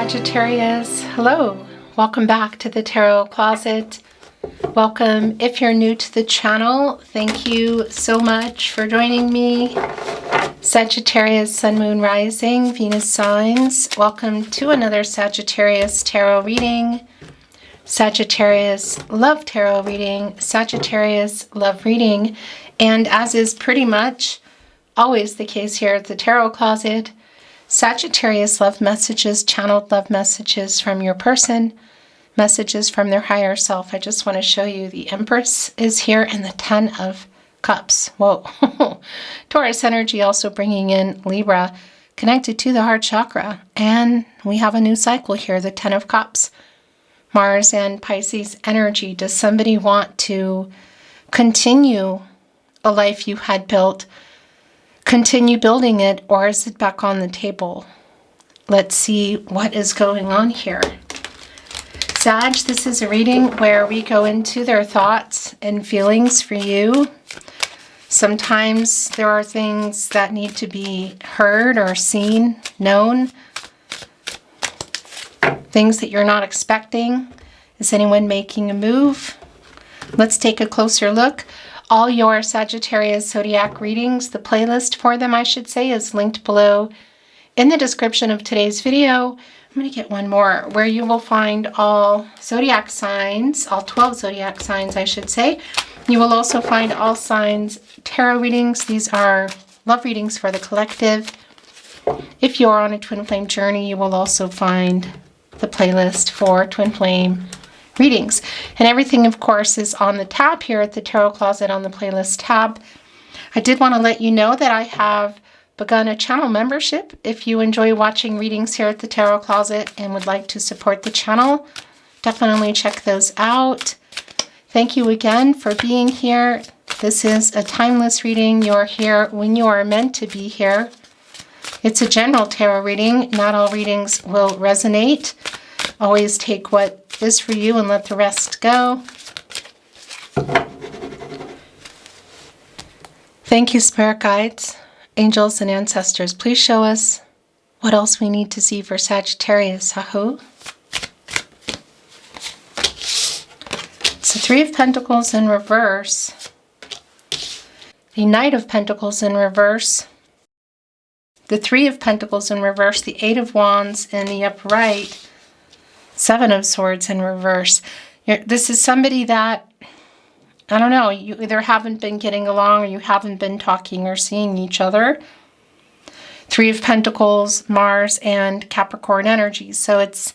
Sagittarius, hello. Welcome back to the Tarot Closet. Welcome if you're new to the channel. Thank you so much for joining me. Sagittarius, Sun, Moon, Rising, Venus signs. Welcome to another Sagittarius tarot reading. Sagittarius love tarot reading. Sagittarius love reading. And as is pretty much always the case here at the Tarot Closet, Sagittarius love messages, channeled love messages from your person, messages from their higher self. I just want to show you the Empress is here and the Ten of Cups. Whoa. Taurus energy also bringing in Libra, connected to the heart chakra. And we have a new cycle here, the Ten of Cups. Mars and Pisces energy. Does somebody want to continue a life you had built? Continue building it, or is it back on the table? Let's see what is going on here. Sag, this is a reading where we go into their thoughts and feelings for you. Sometimes there are things that need to be heard or seen, known. Things that you're not expecting. Is anyone making a move? Let's take a closer look. All your Sagittarius zodiac readings, the playlist for them, I should say, is linked below in the description of today's video. I'm going to get one more where you will find all zodiac signs, all 12 zodiac signs, I should say. You will also find all signs tarot readings. These are love readings for the collective. If you're on a twin flame journey, you will also find the playlist for twin flame readings. And everything, of course, is on the tab here at the Tarot Closet on the playlist tab. I did want to let you know that I have begun a channel membership. If you enjoy watching readings here at the Tarot Closet and would like to support the channel, definitely check those out. Thank you again for being here. This is a timeless reading. You're here when you are meant to be here. It's a general tarot reading. Not all readings will resonate. Always take what is for you and let the rest go. Thank you, spirit guides, angels, and ancestors. Please show us what else we need to see for Sagittarius. Haho. It's the Three of Pentacles in reverse. The Knight of Pentacles in reverse. The Three of Pentacles in reverse. The Eight of Wands in the upright. Seven of Swords in reverse. This is somebody that, I don't know, you either haven't been getting along or you haven't been talking or seeing each other. Three of Pentacles, Mars, and Capricorn energy. So it's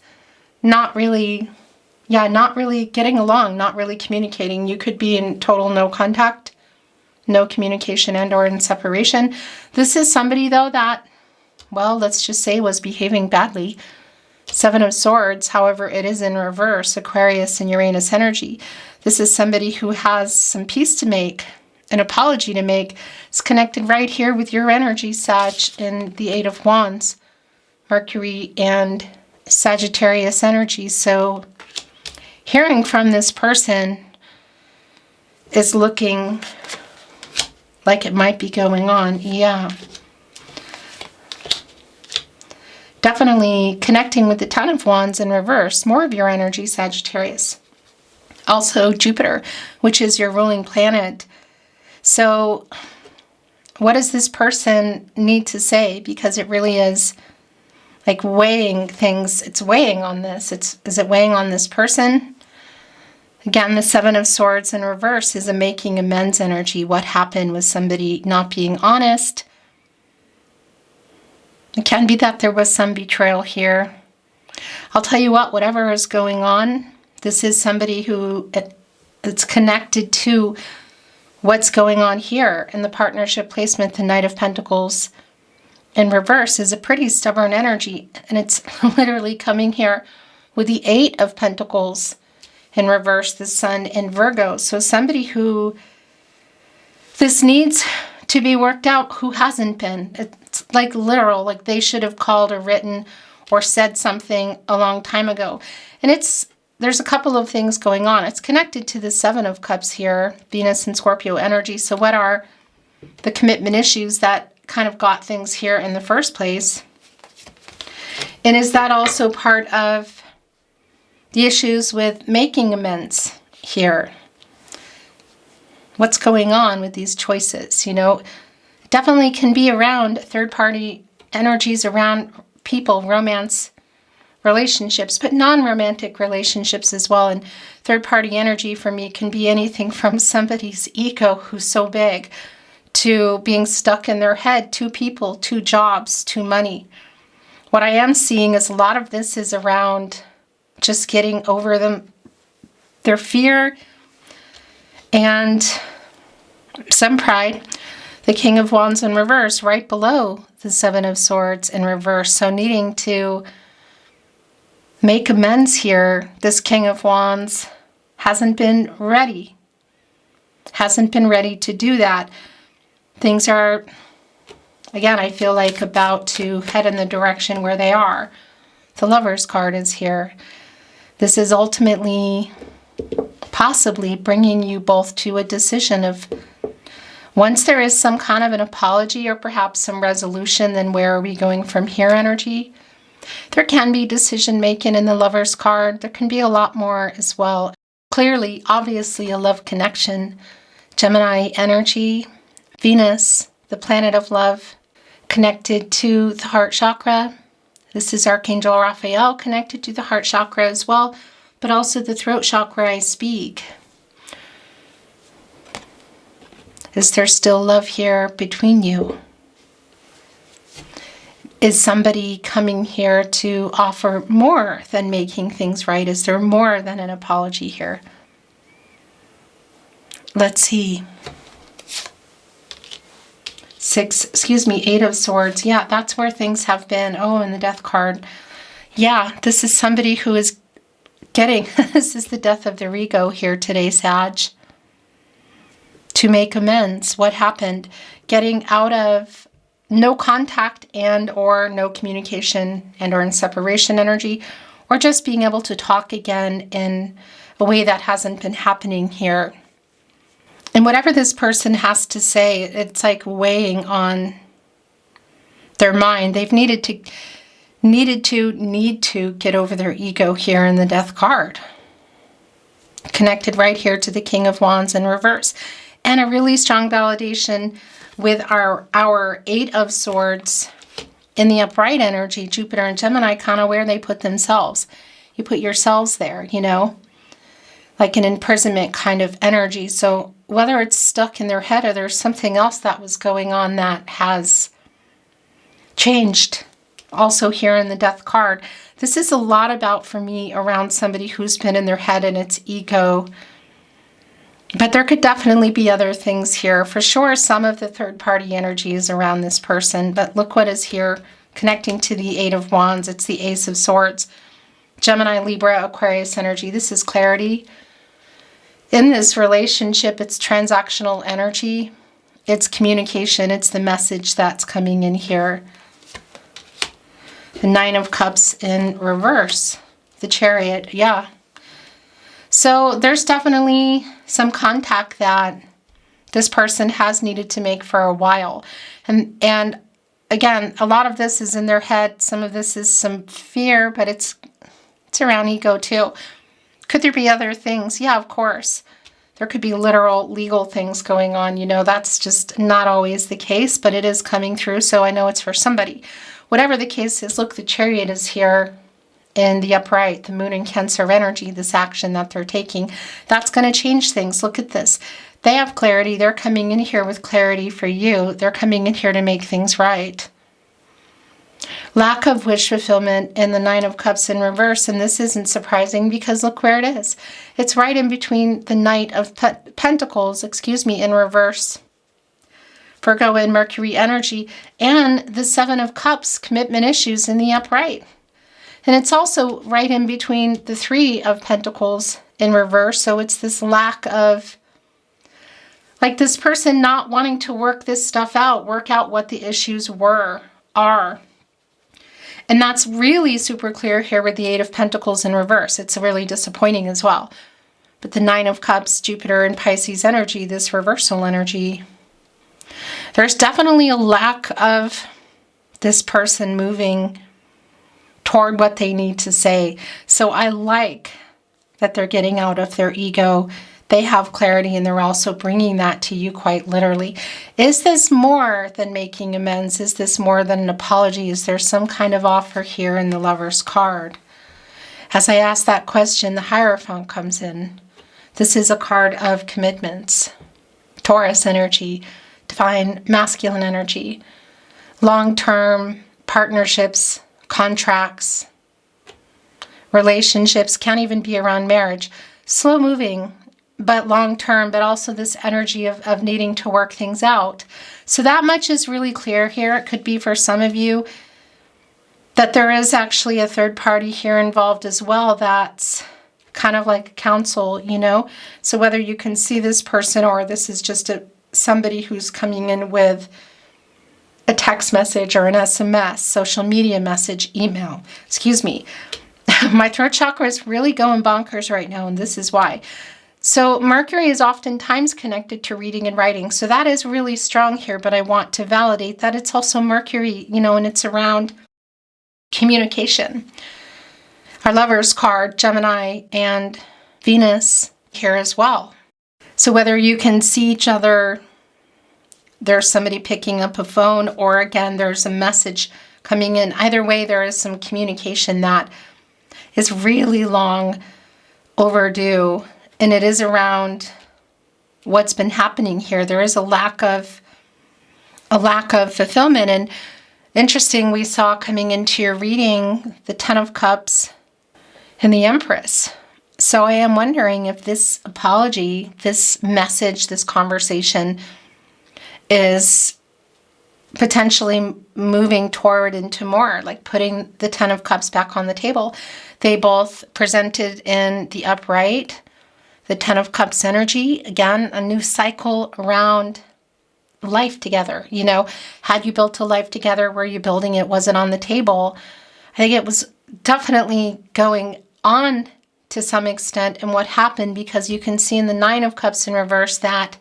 not really, not really getting along, not really communicating. You could be in total no contact, no communication, and or in separation. This is somebody, though, that, well, let's just say was behaving badly. Seven of Swords, however, it is in reverse, Aquarius and Uranus energy. This is somebody who has some peace to make, an apology to make. It's connected right here with your energy, Sag, in the Eight of Wands, Mercury and Sagittarius energy. So hearing from this person is looking like it might be going on. Yeah. Definitely connecting with the Ten of Wands in reverse. More of your energy, Sagittarius. Also Jupiter, which is your ruling planet. So what does this person need to say? Because it really is like weighing things. It's weighing on this. Is it weighing on this person? Again, the Seven of Swords in reverse is a making amends energy. What happened with somebody not being honest? It can be that there was some betrayal here. I'll tell you what, whatever is going on, this is somebody who it's connected to what's going on here in the partnership placement. The Knight of Pentacles in reverse is a pretty stubborn energy, and it's literally coming here with the Eight of Pentacles in reverse, the Sun in Virgo. So somebody who this needs to be worked out who hasn't been. It's like literal, like they should have called or written or said something a long time ago. And there's a couple of things going on. It's connected to the Seven of Cups here, Venus and Scorpio energy. So what are the commitment issues that kind of got things here in the first place? And is that also part of the issues with making amends here? What's going on with these choices? You know, it definitely can be around third-party energies, around people, romance, relationships, but non-romantic relationships as well. And third-party energy for me can be anything from somebody's ego who's so big to being stuck in their head, to people, to jobs, to money. What I am seeing is a lot of this is around just getting over their fear and some pride. The King of Wands in reverse, right below the Seven of Swords in reverse. So needing to make amends here. This King of Wands hasn't been ready. Hasn't been ready to do that. Things are, again, I feel like about to head in the direction where they are. The Lover's card is here. This is ultimately possibly bringing you both to a decision of, once there is some kind of an apology or perhaps some resolution, then where are we going from here energy? There can be decision making in the Lover's card. There can be a lot more as well. Clearly, obviously, a love connection. Gemini energy, Venus, the planet of love, connected to the heart chakra. This is Archangel Raphael connected to the heart chakra as well, but also the throat chakra I speak. Is there still love here between you? Is somebody coming here to offer more than making things right? Is there more than an apology here? Let's see. Eight of Swords. Yeah, that's where things have been. Oh, and the Death card. Yeah, this is somebody who is getting, this is the death of their ego here today, Sag. To make amends. What happened? Getting out of no contact and or no communication and or in separation energy, or just being able to talk again in a way that hasn't been happening here. And whatever this person has to say, it's like weighing on their mind. They've need to get over their ego here in the Death card. Connected right here to the King of Wands in reverse. And a really strong validation with our Eight of Swords in the upright energy, Jupiter and Gemini, kind of where they put themselves. You put yourselves there, you know, like an imprisonment kind of energy. So whether it's stuck in their head or there's something else that was going on that has changed. Also here in the Death card, this is a lot about, for me, around somebody who's been in their head and its ego. But there could definitely be other things here. For sure, some of the third-party energy is around this person. But look what is here connecting to the Eight of Wands. It's the Ace of Swords. Gemini, Libra, Aquarius energy. This is clarity. In this relationship, it's transactional energy. It's communication. It's the message that's coming in here. The Nine of Cups in reverse. The Chariot. Yeah. So there's definitely some contact that this person has needed to make for a while. And again, a lot of this is in their head. Some of this is some fear, but it's around ego too. Could there be other things? Yeah, of course. There could be literal legal things going on. You know, that's just not always the case, but it is coming through. So I know it's for somebody. Whatever the case is, look, the Chariot is here. In the upright, the Moon and Cancer energy, this action that they're taking, that's going to change things. Look at this. They have clarity. They're coming in here with clarity for you. They're coming in here to make things right. Lack of wish fulfillment in the Nine of Cups in reverse, and this isn't surprising because look where it is. It's right in between the Knight of Pentacles, in reverse, Virgo and Mercury energy, and the Seven of Cups, commitment issues in the upright. And it's also right in between the Three of Pentacles in reverse. So it's this lack of, like this person not wanting to work this stuff out, work out what the issues are. And that's really super clear here with the Eight of Pentacles in reverse. It's really disappointing as well. But the Nine of Cups, Jupiter and Pisces energy, this reversal energy, there's definitely a lack of this person moving toward what they need to say. So I like that they're getting out of their ego. They have clarity, and they're also bringing that to you quite literally. Is this more than making amends? Is this more than an apology? Is there some kind of offer here in the Lover's card? As I ask that question, the Hierophant comes in. This is a card of commitments, Taurus energy, divine masculine energy, long-term partnerships, contracts, relationships, can't even be around marriage. Slow moving, but long term, but also this energy of needing to work things out. So that much is really clear here. It could be for some of you that there is actually a third party here involved as well. That's kind of like counsel, you know. So whether you can see this person or this is just somebody who's coming in with a text message or an SMS, social media message, email, excuse me. My throat chakra is really going bonkers right now, and this is why. So Mercury is oftentimes connected to reading and writing. So that is really strong here, but I want to validate that it's also Mercury, you know, and it's around communication. Our Lover's card, Gemini and Venus here as well. So whether you can see each other, there's somebody picking up a phone, or again, there's a message coming in. Either way, there is some communication that is really long overdue, and it is around what's been happening here. There is a lack of fulfillment. And interesting, we saw coming into your reading the Ten of Cups and the Empress. So I am wondering if this apology, this message, this conversation is potentially moving toward into more, like putting the Ten of Cups back on the table. They both presented in the upright, the Ten of Cups energy. Again, a new cycle around life together. You know, had you built a life together? Were you building it? Was it on the table? I think it was definitely going on to some extent. And what happened, because you can see in the Nine of Cups in reverse that,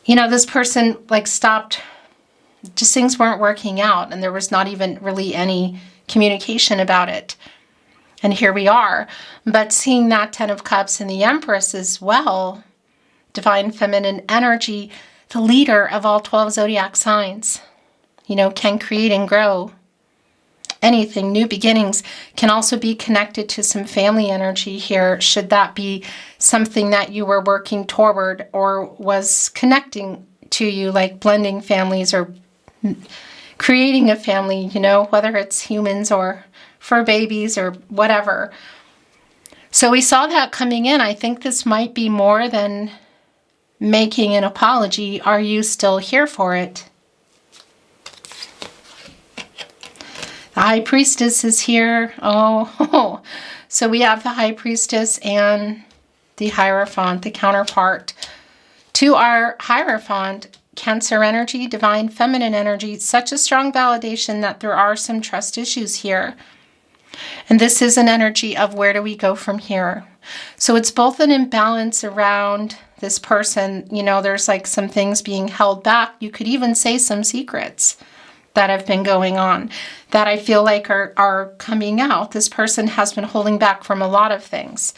you know, this person like stopped, just things weren't working out, and there was not even really any communication about it. And here we are. But seeing that Ten of Cups and the Empress as well, divine feminine energy, the leader of all 12 zodiac signs, you know, can create and grow anything. New beginnings can also be connected to some family energy here, should that be something that you were working toward or was connecting to you, like blending families or creating a family, you know, whether it's humans or fur babies or whatever. So we saw that coming in. I think this might be more than making an apology. Are you still here for it? The High Priestess is here. Oh, so we have the High Priestess and the Hierophant, the counterpart to our Hierophant. Cancer energy, divine feminine energy, such a strong validation that there are some trust issues here. And this is an energy of where do we go from here? So it's both an imbalance around this person. You know, there's like some things being held back. You could even say some secrets that have been going on that I feel like are coming out. This person has been holding back from a lot of things.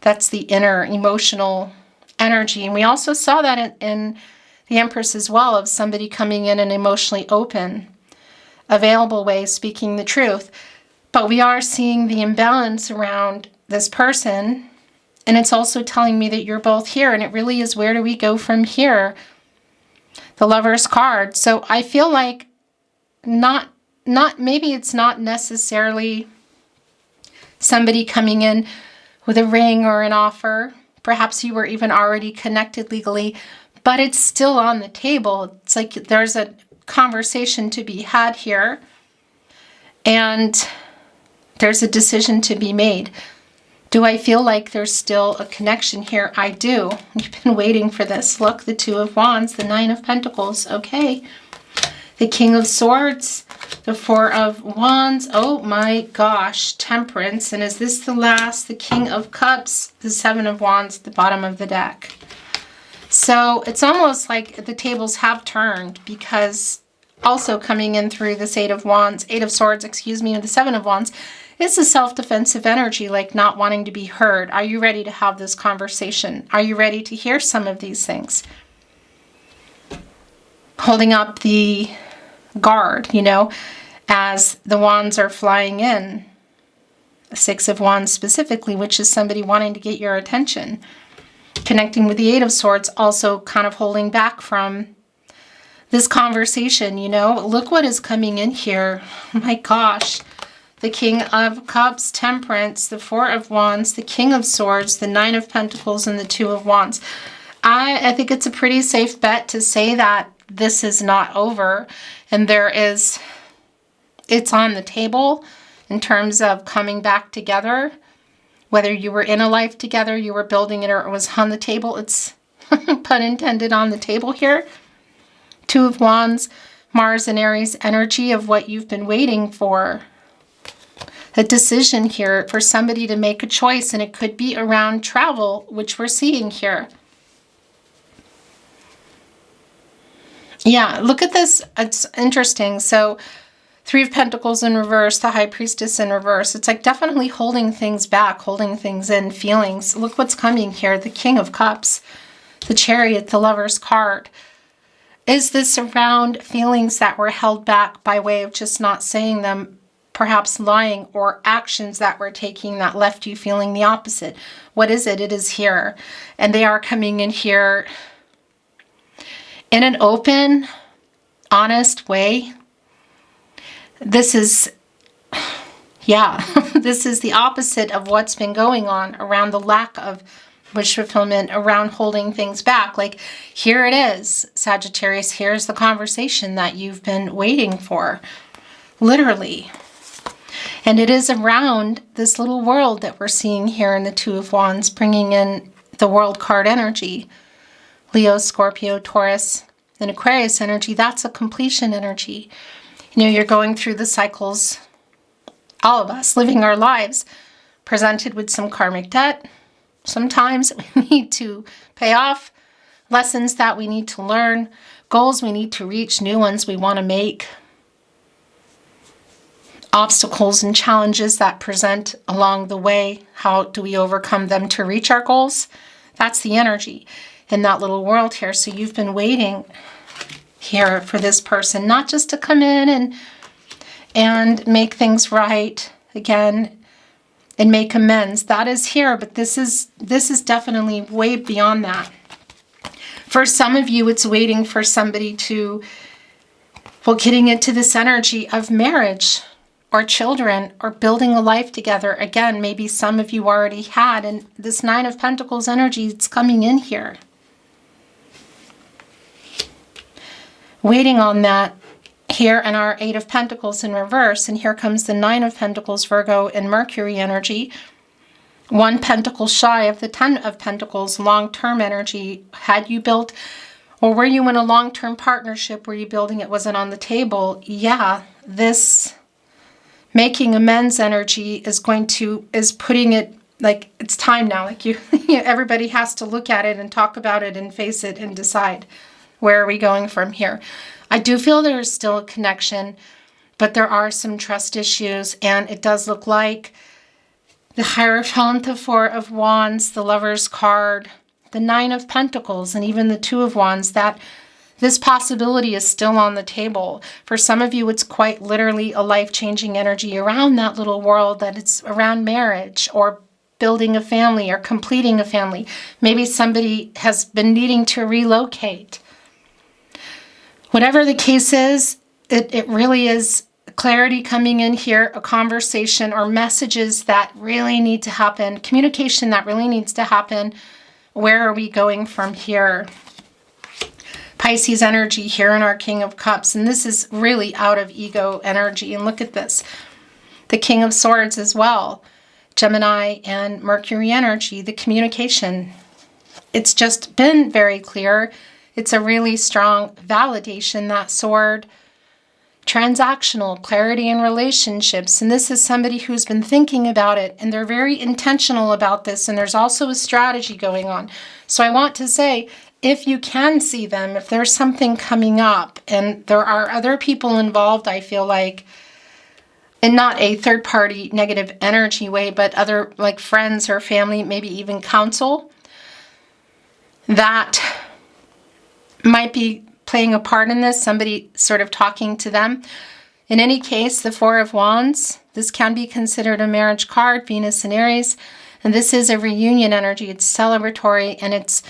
That's the inner emotional energy. And we also saw that in the Empress as well, of somebody coming in an emotionally open, available way, speaking the truth. But we are seeing the imbalance around this person, and it's also telling me that you're both here, and it really is where do we go from here? The Lover's card. So I feel like maybe it's not necessarily somebody coming in with a ring or an offer. Perhaps you were even already connected legally, but it's still on the table. It's like there's a conversation to be had here, and there's a decision to be made. Do I feel like there's still a connection here? I do. You've been waiting for this. Look, the Two of Wands, the Nine of Pentacles. Okay. The King of Swords, the Four of Wands. Oh my gosh, Temperance. And is this the last? The King of Cups, the Seven of Wands, the bottom of the deck. So it's almost like the tables have turned, because also coming in through this Eight of Swords, excuse me, and the Seven of Wands, is the self-defensive energy, like not wanting to be heard. Are you ready to have this conversation? Are you ready to hear some of these things? Holding up the guard, you know, as the wands are flying in. The Six of Wands specifically, which is somebody wanting to get your attention. Connecting with the Eight of Swords, also kind of holding back from this conversation, you know. Look what is coming in here. Oh my gosh. The King of Cups, Temperance, the Four of Wands, the King of Swords, the Nine of Pentacles, and the Two of Wands. I think it's a pretty safe bet to say that this is not over, and it's on the table in terms of coming back together. Whether you were in a life together, you were building it, or it was on the table, it's pun intended on the table here. Two of Wands, Mars and Aries energy of what you've been waiting for. A decision here for somebody to make a choice, and it could be around travel, which we're seeing here. Yeah, look at this. It's interesting. So, Three of Pentacles in reverse, the High Priestess in reverse. It's like definitely holding things back, holding things in, feelings. Look what's coming here. The King of Cups, the Chariot, the Lover's card. Is this around feelings that were held back by way of just not saying them, perhaps lying, or actions that we're taking that left you feeling the opposite? What is it? It is here. And they are coming in here in an open, honest way. This is, yeah, this is the opposite of what's been going on around the lack of wish fulfillment, around holding things back. Like, here it is, Sagittarius. Here's the conversation that you've been waiting for, literally. And it is around this little world that we're seeing here in the Two of Wands, bringing in the World card energy. Leo, Scorpio, Taurus, and Aquarius energy. That's a completion energy. You know, you're going through the cycles, all of us, living our lives, presented with some karmic debt. Sometimes we need to pay off, lessons that we need to learn, goals we need to reach, new ones we want to make, obstacles and challenges that present along the way. How do we overcome them to reach our goals? That's the energy in that little world here. So you've been waiting here for this person, not just to come in and make things right again and make amends. That is here, but this is definitely way beyond that. For some of you, it's waiting for somebody to, well, getting into this energy of marriage or children or building a life together. Again, maybe some of you already had, and this Nine of Pentacles energy, it's coming in here. Waiting on that here in our Eight of Pentacles in reverse, and here comes the Nine of Pentacles, Virgo, and Mercury energy. One pentacle shy of the Ten of Pentacles, long-term energy. Had you built, or were you in a long-term partnership? Were you building it? Was it on the table? Yeah, this making amends energy is putting it, like, it's time now. Like everybody has to look at it and talk about it and face it and decide, where are we going from here? I do feel there is still a connection, but there are some trust issues, and it does look like the Hierophant, the Four of Wands, the Lover's card, the Nine of Pentacles, and even the Two of Wands, that this possibility is still on the table. For some of you, it's quite literally a life-changing energy around that little world, that it's around marriage or building a family or completing a family. Maybe somebody has been needing to relocate. Whatever the case is, it really is clarity coming in here, a conversation or messages that really need to happen, communication that really needs to happen. Where are we going from here? Pisces energy here in our King of Cups, and this is really out of ego energy. And look at this, the King of Swords as well, Gemini and Mercury energy, the communication. It's just been very clear. It's a really strong validation, that sword. Transactional, clarity in relationships. And this is somebody who's been thinking about it, and they're very intentional about this. And there's also a strategy going on. So I want to say, if you can see them, if there's something coming up and there are other people involved, I feel like, in not a third party negative energy way, but other like friends or family, maybe even counsel, that might be playing a part in this, somebody sort of talking to them. In any case, the Four of Wands, this can be considered a marriage card, Venus and Aries, and this is a reunion energy. It's celebratory, and it's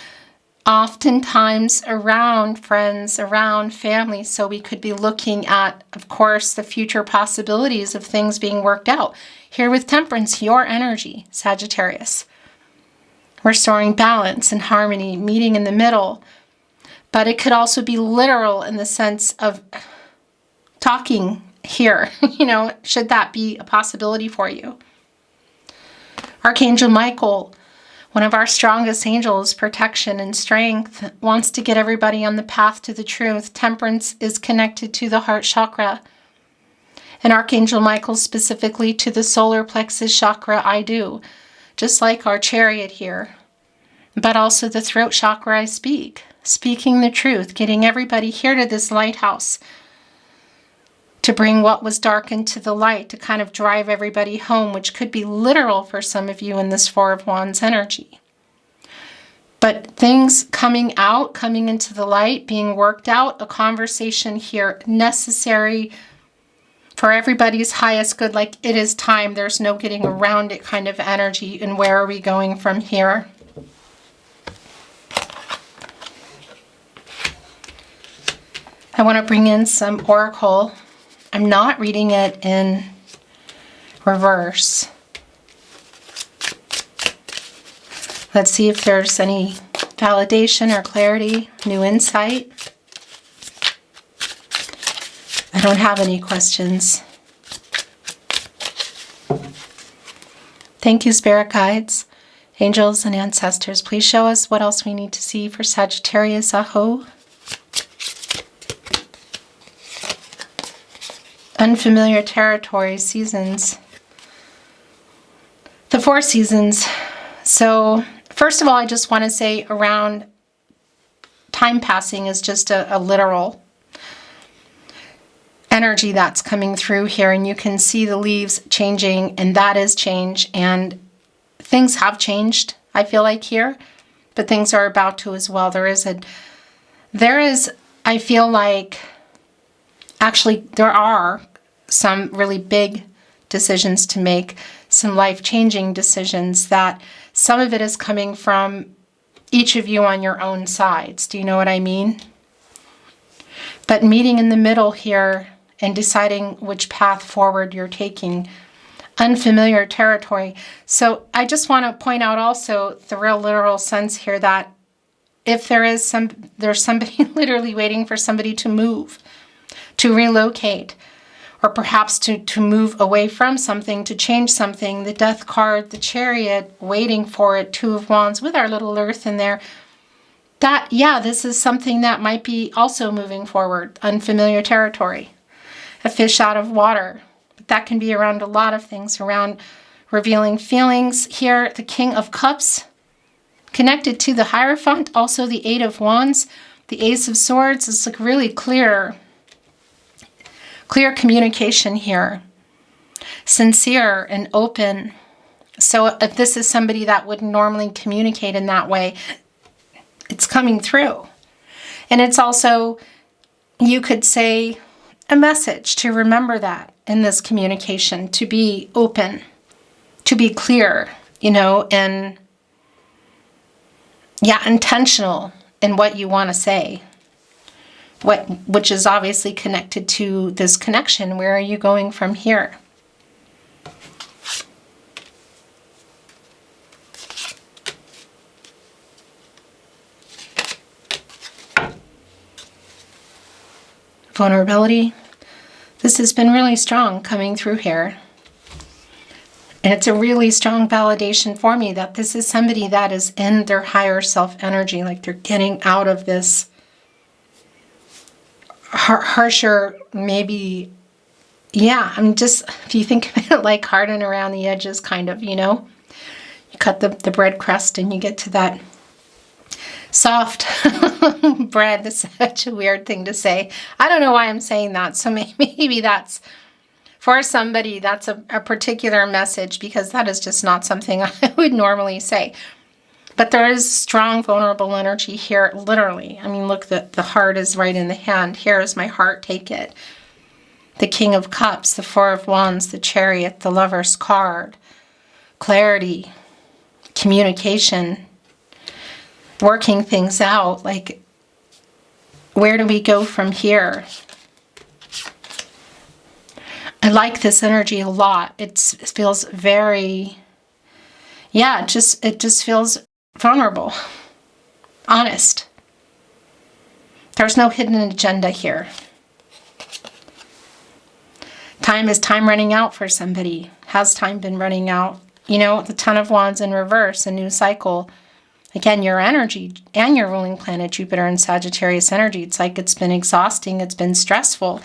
oftentimes around friends, around family. So we could be looking at, of course, the future possibilities of things being worked out. Here with Temperance, your energy, Sagittarius. Restoring balance and harmony, meeting in the middle. But it could also be literal in the sense of talking here, should that be a possibility for you. Archangel Michael, one of our strongest angels, protection and strength, wants to get everybody on the path to the truth. Temperance is connected to the heart chakra. And Archangel Michael specifically to the solar plexus chakra, I do. Just like our chariot here. But also the throat chakra, I speak. Speaking the truth, getting everybody here to this lighthouse. To bring what was dark into the light, to kind of drive everybody home, which could be literal for some of you in this Four of Wands energy. But things coming out, coming into the light, being worked out, a conversation here necessary for everybody's highest good, like it is time, there's no getting around it kind of energy, and where are we going from here? I want to bring in some oracle. I'm not reading it in reverse. Let's see if there's any validation or clarity, new insight. I don't have any questions. Thank you, spirit guides, angels, and ancestors. Please show us what else we need to see for Sagittarius. Aho. Unfamiliar territory, seasons. The 4 seasons. So, first of all, I just want to say around time passing is just a literal energy that's coming through here. And you can see the leaves changing, and that is change. And things have changed, I feel like, here. But things are about to as well. There is, I feel like, actually, there are some really big decisions to make, some life-changing decisions that some of it is coming from each of you on your own sides. Do you know what I mean? But meeting in the middle here and deciding which path forward you're taking. Unfamiliar territory. So I just want to point out also the real literal sense here that if there's somebody literally waiting for somebody to move, to relocate, or perhaps to move away from something, to change something. The Death card, the Chariot, waiting for it, 2 of Wands with our little Earth in there. That, yeah, this is something that might be also moving forward. Unfamiliar territory. A fish out of water. But that can be around a lot of things, around revealing feelings. Here, the King of Cups, connected to the Hierophant, also the 8 of Wands. The Ace of Swords is like really clear communication here, sincere and open. So if this is somebody that would normally communicate in that way, it's coming through. And it's also, you could say, a message to remember that in this communication, to be open, to be clear, and intentional in what you want to say. Which is obviously connected to this connection. Where are you going from here? Vulnerability. This has been really strong coming through here. And it's a really strong validation for me that this is somebody that is in their higher self energy, like they're getting out of this harsher, maybe, just, if you think of it like harden around the edges, kind of, you cut the bread crust and you get to that soft bread is such a weird thing to say. I don't know why I'm saying that. So maybe that's, for somebody, that's a particular message, because that is just not something I would normally say. But there is strong, vulnerable energy here, literally. I mean, look, the heart is right in the hand. Here is my heart, take it. The King of Cups, the Four of Wands, the Chariot, the Lover's card. Clarity, communication, working things out. Like, where do we go from here? I like this energy a lot. It feels very, yeah, it just feels vulnerable, honest. There's no hidden agenda here. Is time running out for somebody? Has time been running out? You know, the Ten of Wands in reverse, a new cycle. Again, your energy and your ruling planet, Jupiter and Sagittarius energy, it's like it's been exhausting, it's been stressful.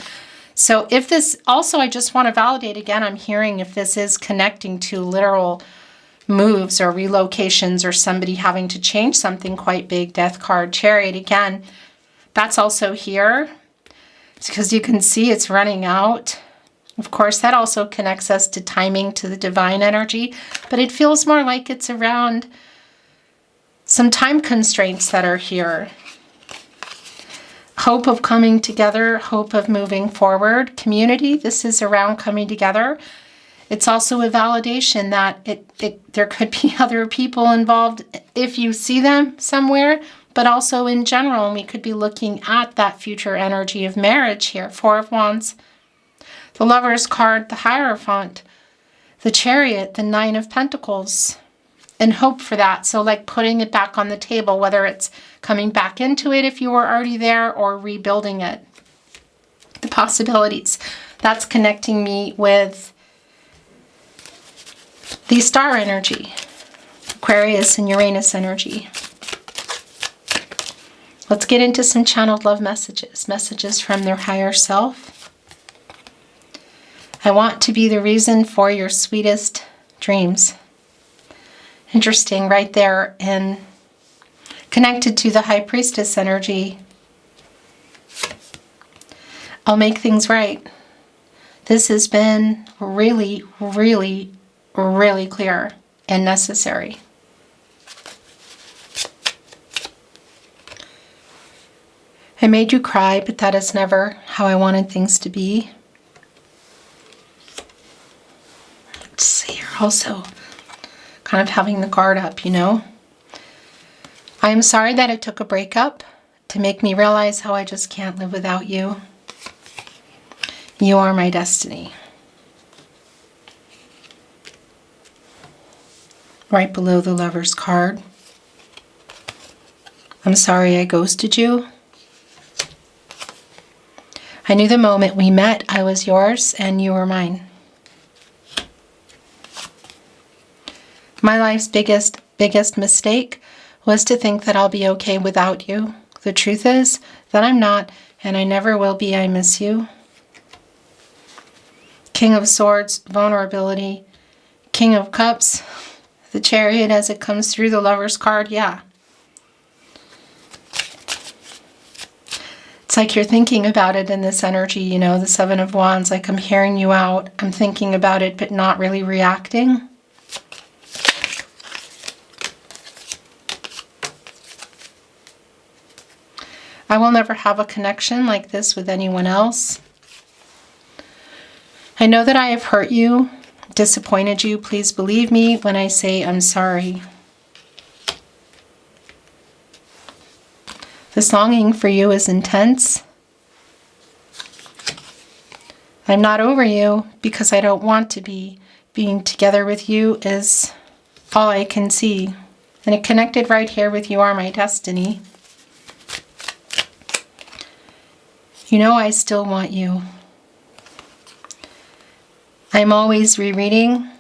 So if this, also I just want to validate again, I'm hearing if this is connecting to literal moves or relocations or somebody having to change something quite big, Death card, Chariot, again, that's also here. It's because you can see it's running out. Of course, that also connects us to timing, to the divine energy, but it feels more like it's around some time constraints that are here. Hope of coming together, hope of moving forward. Community, this is around coming together. It's also a validation that there could be other people involved if you see them somewhere, but also in general, we could be looking at that future energy of marriage here. Four of Wands, the Lover's card, the Hierophant, the Chariot, the Nine of Pentacles, and hope for that. So like putting it back on the table, whether it's coming back into it if you were already there or rebuilding it. The possibilities. That's connecting me with the star energy, Aquarius and Uranus energy. Let's get into some channeled love messages. Messages from their higher self. I want to be the reason for your sweetest dreams. Interesting, right there, and connected to the High Priestess energy. I'll make things right. This has been really, really, really clear and necessary. I made you cry, but that is never how I wanted things to be. Let's see, you're also kind of having the guard up, you know. I am sorry that it took a breakup to make me realize how I just can't live without you. You are my destiny. Right below the Lover's card. I'm sorry I ghosted you. I knew the moment we met I was yours and you were mine. My life's biggest mistake was to think that I'll be okay without you. The truth is that I'm not, and I never will be. I miss you. King of Swords, vulnerability. King of Cups, the Chariot as it comes through, the Lover's card, yeah. It's like you're thinking about it in this energy, you know, the Seven of Wands, like I'm hearing you out. I'm thinking about it, but not really reacting. I will never have a connection like this with anyone else. I know that I have hurt you, disappointed you. Please believe me when I say I'm sorry. This longing for you is intense. I'm not over you because I don't want to be. Being together with you is all I can see. And it connected right here with You Are My Destiny. You know I still want you. I'm always rereading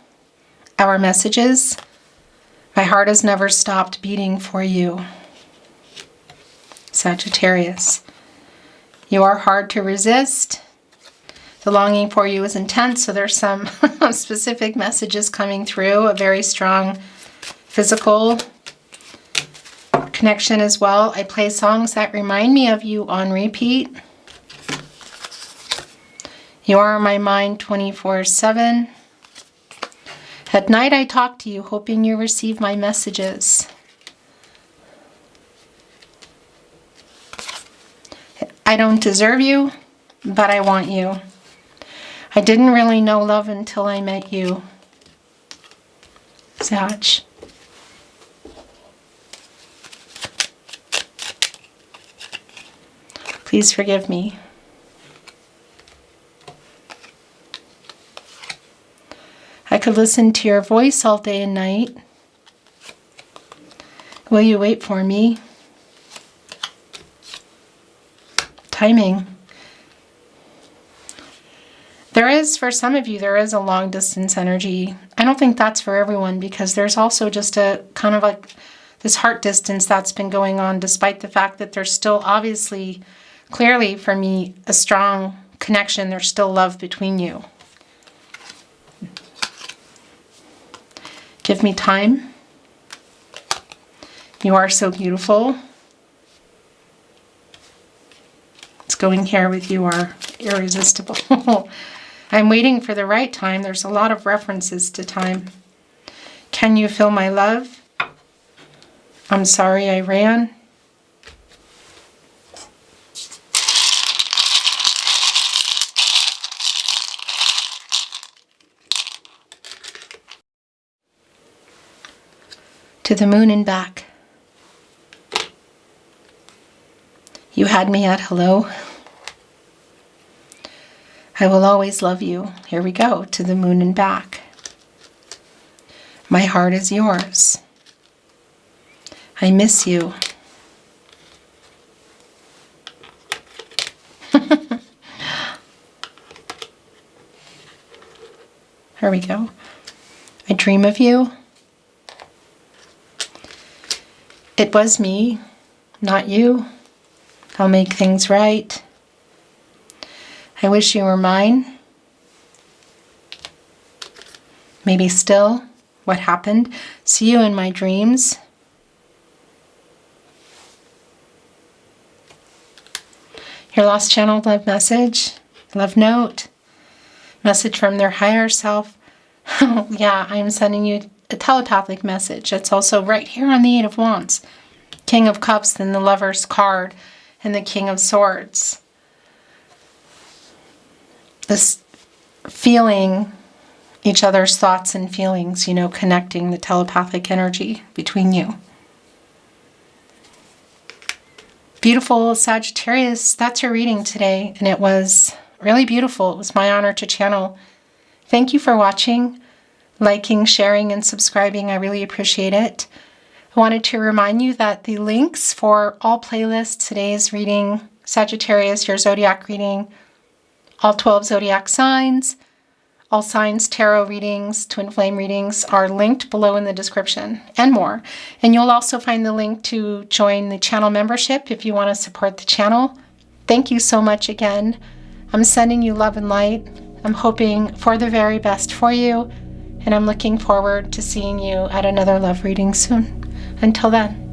our messages. My heart has never stopped beating for you. Sagittarius. You are hard to resist. The longing for you is intense, so there's some specific messages coming through, a very strong physical connection connection as well. I play songs that remind me of you on repeat. You are in my mind 24/7. At night I talk to you, hoping you receive my messages. I don't deserve you, but I want you. I didn't really know love until I met you. Sag. Please forgive me. I could listen to your voice all day and night. Will you wait for me? Timing. There is, for some of you, there is a long distance energy. I don't think that's for everyone, because there's also just a kind of like this heart distance that's been going on, despite the fact that there's still obviously, clearly for me, a strong connection. There's still love between you. Give me time. You are so beautiful. It's going here with you are irresistible. I'm waiting for the right time. There's a lot of references to time. Can you feel my love? I'm sorry I ran. To the moon and back. You had me at hello. I will always love you. Here we go, to the moon and back. My heart is yours. I miss you. Here we go. I dream of you. It was me, not you. I'll make things right. I wish you were mine. Maybe still. What happened? See you in my dreams. Your lost channel love message, love note, message from their higher self. Yeah, I am sending you a telepathic message. It's also right here on the Eight of Wands. King of Cups, then the Lover's card, and the King of Swords. This feeling each other's thoughts and feelings, you know, connecting the telepathic energy between you. Beautiful Sagittarius, that's your reading today, and it was really beautiful. It was my honor to channel. Thank you for watching, liking, sharing, and subscribing. I really appreciate it. I wanted to remind you that the links for all playlists, today's reading, Sagittarius, your zodiac reading, all 12 zodiac signs, all signs tarot readings, twin flame readings are linked below in the description and more. And you'll also find the link to join the channel membership if you want to support the channel. Thank you so much again. I'm sending you love and light. I'm hoping for the very best for you, and I'm looking forward to seeing you at another love reading soon. Until then.